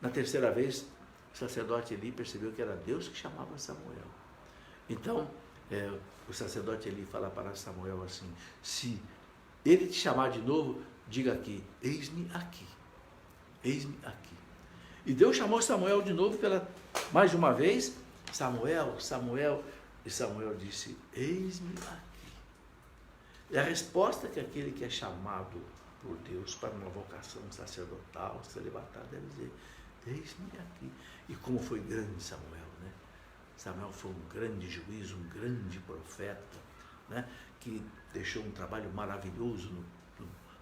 S1: Na terceira vez, o sacerdote Eli percebeu que era Deus que chamava Samuel. Então, o sacerdote Eli fala para Samuel assim: se ele te chamar de novo, diga aqui, eis-me aqui, eis-me aqui. E Deus chamou Samuel de novo mais uma vez, Samuel, Samuel, e Samuel disse, eis-me aqui. É a resposta que aquele que é chamado por Deus para uma vocação sacerdotal, celibatária, deve dizer, eis-me aqui. E como foi grande Samuel, né? Samuel foi um grande juiz, um grande profeta, né? Que deixou um trabalho maravilhoso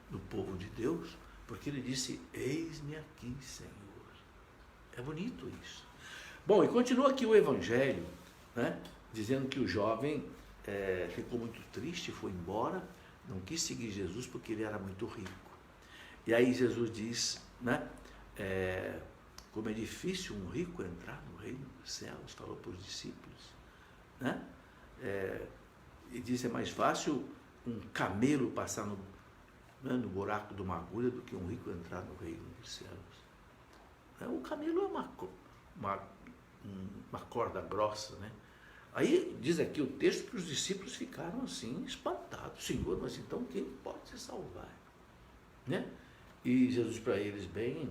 S1: no povo de Deus, porque ele disse, eis-me aqui, Senhor. É bonito isso. Bom, e continua aqui o Evangelho, né? Dizendo que o jovem ficou muito triste, foi embora, não quis seguir Jesus porque ele era muito rico. E aí Jesus diz, né? Como é difícil um rico entrar no reino dos céus, falou para os discípulos, né? E diz, é mais fácil um camelo passar no buraco de uma agulha do que um rico entrar no reino dos céus. O camelo é uma corda grossa, né? Aí diz aqui o texto que os discípulos ficaram assim, espantados. Senhor, mas então quem pode se salvar? Né? E Jesus para eles, bem,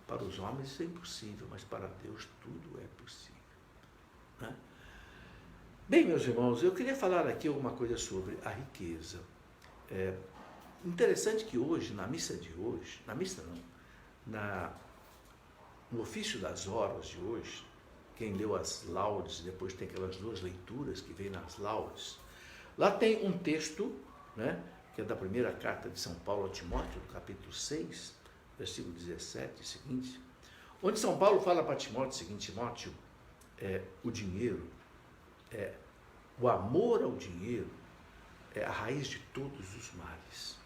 S1: para os homens isso é impossível, mas para Deus tudo é possível. Né? Bem, meus irmãos, eu queria falar aqui alguma coisa sobre a riqueza. Interessante que hoje, na missa de hoje, na missa não, no ofício das horas de hoje, quem leu as laudes, depois tem aquelas duas leituras que vem nas laudes, lá tem um texto, né, que é da primeira carta de São Paulo a Timóteo, do capítulo 6, versículo 17 e seguinte, onde São Paulo fala para Timóteo o seguinte: Timóteo, o dinheiro, o amor ao dinheiro é a raiz de todos os males.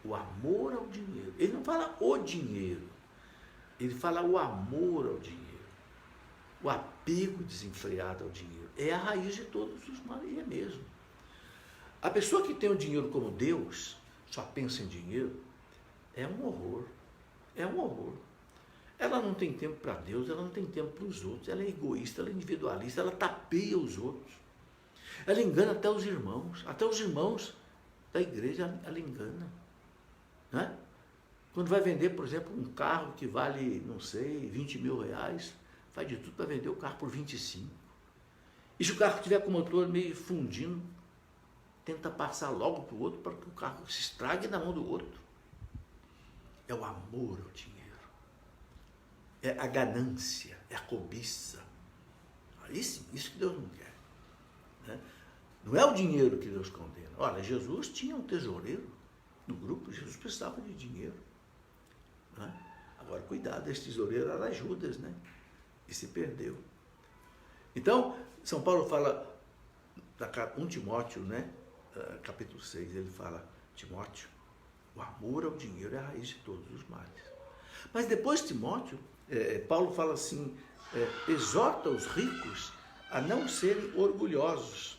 S1: O amor ao dinheiro. Ele não fala o dinheiro, ele fala o amor ao dinheiro. O apego desenfreado ao dinheiro é a raiz de todos os males, e é mesmo. A pessoa que tem o dinheiro como Deus, só pensa em dinheiro, é um horror. É um horror. Ela não tem tempo para Deus, ela não tem tempo para os outros, ela é egoísta, ela é individualista, ela tapeia os outros. Ela engana até os irmãos da igreja ela engana. Né? Quando vai vender, por exemplo, um carro que vale, não sei, 20 mil reais, faz de tudo para vender o carro por 25. E se o carro estiver com o motor meio fundindo, tenta passar logo para o outro para que o carro se estrague na mão do outro. É o amor ao dinheiro. É a ganância, é a cobiça. Isso que Deus não quer. Né? Não é o dinheiro que Deus condena. Olha, Jesus tinha um tesoureiro no grupo, Jesus precisava de dinheiro. Né? Agora, cuidado, esse tesoureiro era Judas, né? E se perdeu. Então, São Paulo fala, 1 Timóteo, né? Capítulo 6, ele fala, Timóteo, o amor ao dinheiro é a raiz de todos os males. Mas depois, Timóteo, Paulo fala assim, exorta os ricos a não serem orgulhosos,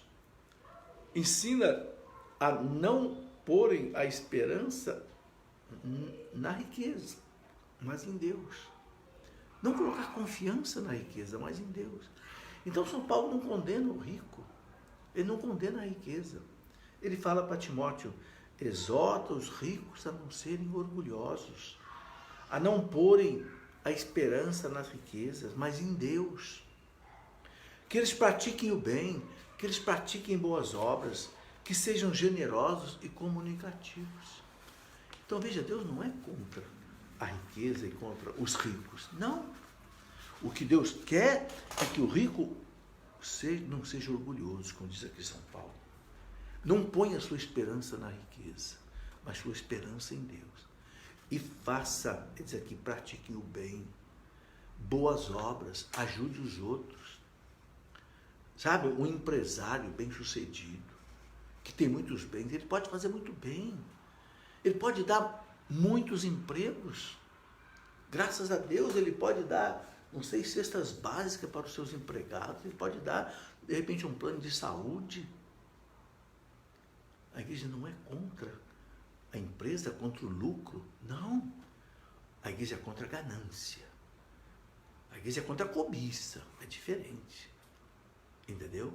S1: ensina a não porem a esperança na riqueza, mas em Deus. Não colocar confiança na riqueza, mas em Deus. Então, São Paulo não condena o rico, ele não condena a riqueza. Ele fala para Timóteo, exorta os ricos a não serem orgulhosos, a não porem a esperança nas riquezas, mas em Deus. Que eles pratiquem o bem, que eles pratiquem boas obras, que sejam generosos e comunicativos. Então, veja, Deus não é contra a riqueza e contra os ricos. Não. O que Deus quer é que o rico não seja orgulhoso, como diz aqui São Paulo. Não ponha sua esperança na riqueza, mas sua esperança em Deus. E faça, ele diz aqui, pratiquem o bem, boas obras, ajude os outros. Sabe, um empresário bem-sucedido, que tem muitos bens, ele pode fazer muito bem. Ele pode dar muitos empregos. Graças a Deus, ele pode dar, não sei, cestas básicas para os seus empregados, ele pode dar, de repente, um plano de saúde. A igreja não é contra a empresa, contra o lucro, não. A igreja é contra a ganância. A igreja é contra a cobiça, é diferente. Entendeu?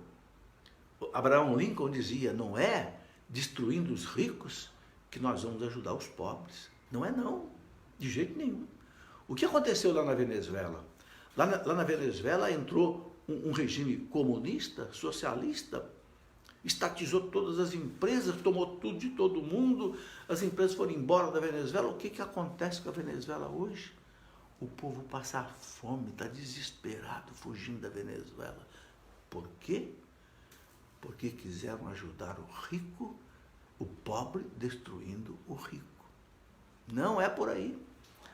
S1: Abraham Lincoln dizia, não é destruindo os ricos que nós vamos ajudar os pobres. Não é não, de jeito nenhum. O que aconteceu lá na Venezuela? Lá na Venezuela entrou um regime comunista, socialista, estatizou todas as empresas, tomou tudo de todo mundo, as empresas foram embora da Venezuela. O que acontece com a Venezuela hoje? O povo passa fome, está desesperado, fugindo da Venezuela. Por quê? Porque quiseram ajudar o rico, o pobre destruindo o rico. Não é por aí.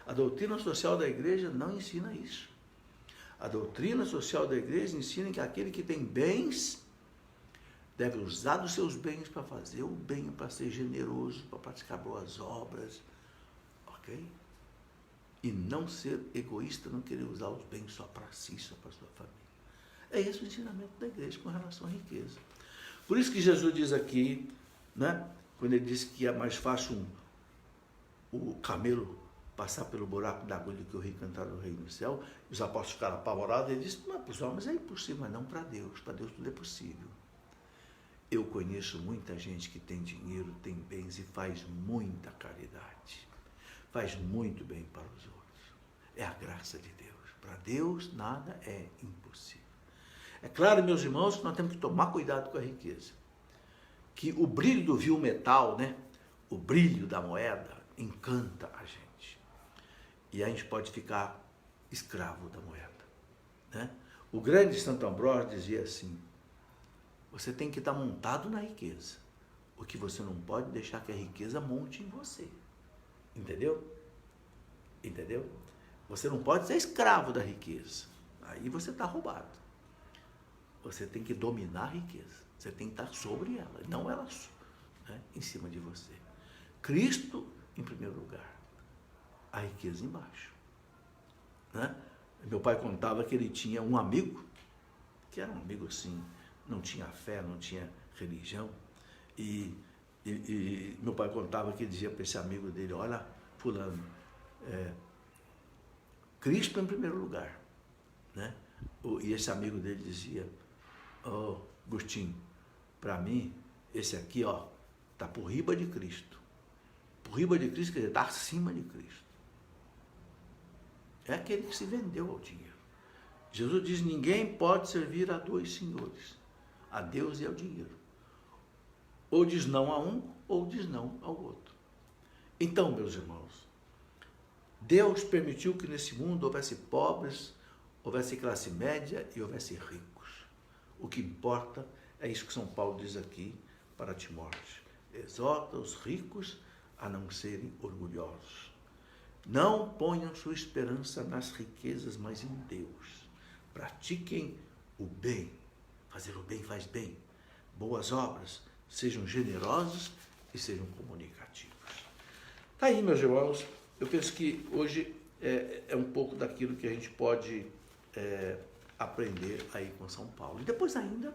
S1: A doutrina social da igreja não ensina isso. A doutrina social da igreja ensina que aquele que tem bens deve usar dos seus bens para fazer o bem, para ser generoso, para praticar boas obras, ok? E não ser egoísta, não querer usar os bens só para si, só para sua família. É esse o ensinamento da igreja com relação à riqueza. Por isso que Jesus diz aqui, né, quando ele diz que é mais fácil o camelo passar pelo buraco da agulha do que o rico entrar no reino do céu, os apóstolos ficaram apavorados, ele disse, mas para os homens é impossível, mas não para Deus tudo é possível. Eu conheço muita gente que tem dinheiro, tem bens e faz muita caridade, faz muito bem para os outros. É a graça de Deus. Para Deus nada é impossível. É claro, meus irmãos, que nós temos que tomar cuidado com a riqueza. Que o brilho do vil metal, né? O brilho da moeda encanta a gente. E a gente pode ficar escravo da moeda, né? O grande Santo Ambrósio dizia assim, você tem que estar montado na riqueza. O que você não pode deixar que a riqueza monte em você. Entendeu? Entendeu? Você não pode ser escravo da riqueza. Aí você está roubado. Você tem que dominar a riqueza. Você tem que estar sobre ela, não ela, né, em cima de você. Cristo em primeiro lugar. A riqueza embaixo. Né? Meu pai contava que ele tinha um amigo, que era um amigo assim, não tinha fé, não tinha religião. E meu pai contava que ele dizia para esse amigo dele, olha, fulano, Cristo em primeiro lugar. Né? E esse amigo dele dizia, Agostinho, para mim, esse aqui, está por riba de Cristo. Por riba de Cristo, quer dizer, está acima de Cristo. É aquele que se vendeu ao dinheiro. Jesus diz, ninguém pode servir a dois senhores, a Deus e ao dinheiro. Ou diz não a um, ou diz não ao outro. Então, meus irmãos, Deus permitiu que nesse mundo houvesse pobres, houvesse classe média e houvesse ricos. O que importa é isso que São Paulo diz aqui para Timóteo. Exorta os ricos a não serem orgulhosos. Não ponham sua esperança nas riquezas, mas em Deus. Pratiquem o bem. Fazer o bem faz bem. Boas obras. Sejam generosos e sejam comunicativos. Tá aí, meus irmãos. Eu penso que hoje é um pouco daquilo que a gente pode aprender aí com São Paulo. E depois ainda,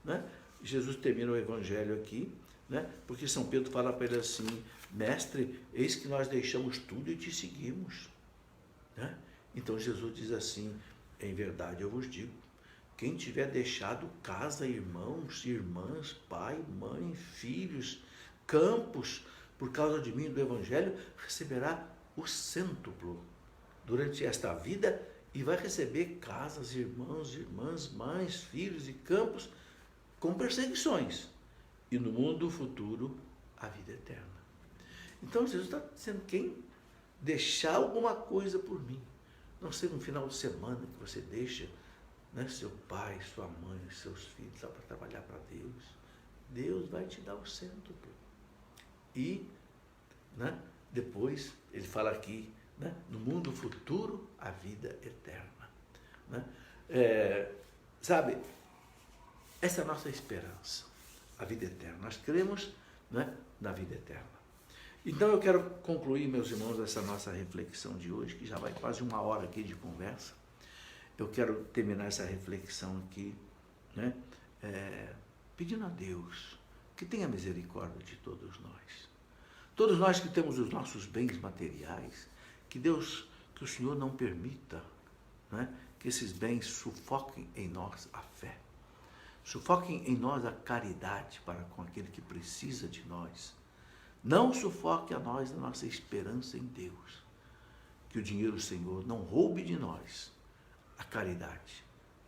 S1: né, Jesus termina o evangelho aqui, né, porque São Pedro fala para ele assim, mestre, eis que nós deixamos tudo e te seguimos. Né? Então Jesus diz assim, em verdade eu vos digo, quem tiver deixado casa, irmãos, irmãs, pai, mãe, filhos, campos, por causa de mim e do evangelho, receberá o cêntuplo durante esta vida e vai receber casas, irmãos, irmãs, mães, filhos e campos com perseguições. E no mundo futuro, a vida eterna. Então Jesus está dizendo, quem deixar alguma coisa por mim, não ser um final de semana que você deixa, né, seu pai, sua mãe, seus filhos para trabalhar para Deus, Deus vai te dar o cêntuplo. E, né, depois, ele fala aqui, né, no mundo futuro, a vida eterna. Né? Sabe, essa é a nossa esperança, a vida eterna. Nós cremos, né, na vida eterna. Então eu quero concluir, meus irmãos, essa nossa reflexão de hoje, que já vai quase 1 hora aqui de conversa. Eu quero terminar essa reflexão aqui, né, pedindo a Deus que tenha misericórdia de todos nós. Todos nós que temos os nossos bens materiais, que o Senhor não permita não é? Que esses bens sufoquem em nós a fé, sufoquem em nós a caridade para com aquele que precisa de nós. Não sufoque a nós a nossa esperança em Deus. Que o dinheiro, Senhor, não roube de nós a caridade,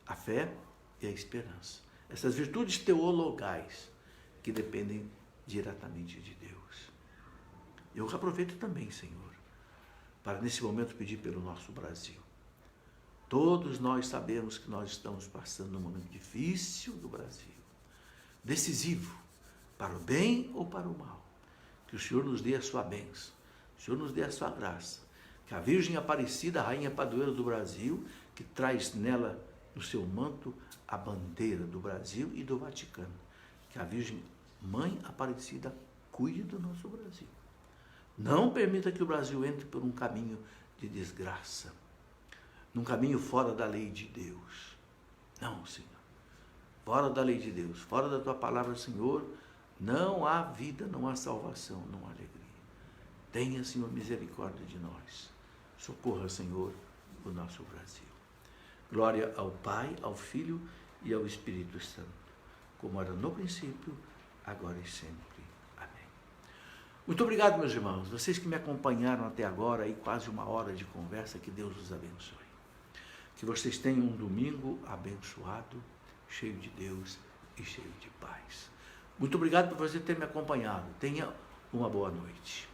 S1: a fé e a esperança. Essas virtudes teologais que dependem diretamente de Deus. Eu aproveito também, Senhor, para nesse momento pedir pelo nosso Brasil. Todos nós sabemos que nós estamos passando um momento difícil do Brasil, decisivo, para o bem ou para o mal. Que o Senhor nos dê a sua bênção, o Senhor nos dê a sua graça. Que a Virgem Aparecida, a Rainha Padroeira do Brasil, que traz nela, no seu manto, a bandeira do Brasil e do Vaticano. Que a Virgem Mãe Aparecida cuide do nosso Brasil. Não permita que o Brasil entre por um caminho de desgraça, num caminho fora da lei de Deus. Não, Senhor. Fora da lei de Deus, fora da tua palavra, Senhor, não há vida, não há salvação, não há alegria. Tenha, Senhor, misericórdia de nós. Socorra, Senhor, o nosso Brasil. Glória ao Pai, ao Filho e ao Espírito Santo, como era no princípio, agora e sempre. Amém. Muito obrigado, meus irmãos, vocês que me acompanharam até agora, aí quase uma hora de conversa, que Deus os abençoe. Que vocês tenham um domingo abençoado, cheio de Deus e cheio de paz. Muito obrigado por você ter me acompanhado. Tenha uma boa noite.